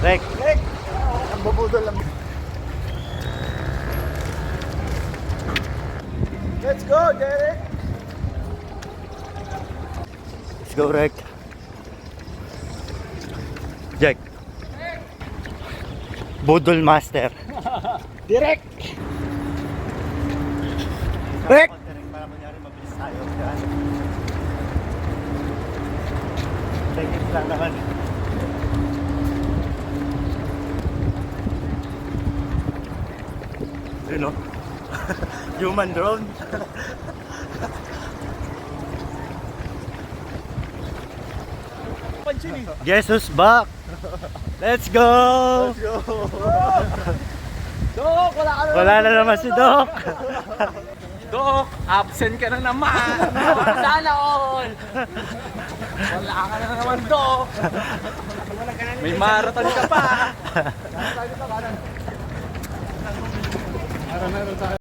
Rek. Rek! Ang babudol lang. Let's go, Derek! Let's go, Rek. Jack. Budol Master. Direct! Rek! Para manyari mabilis tayo. Seconds lang naman. You know? Human drone. Guess who's back? Let's go! Let's go! Dok, wala ka na. Wala na naman si Doc. Dok, absent ka na naman. Sana all. Wala ka na naman, Dok. May marathon ka pa.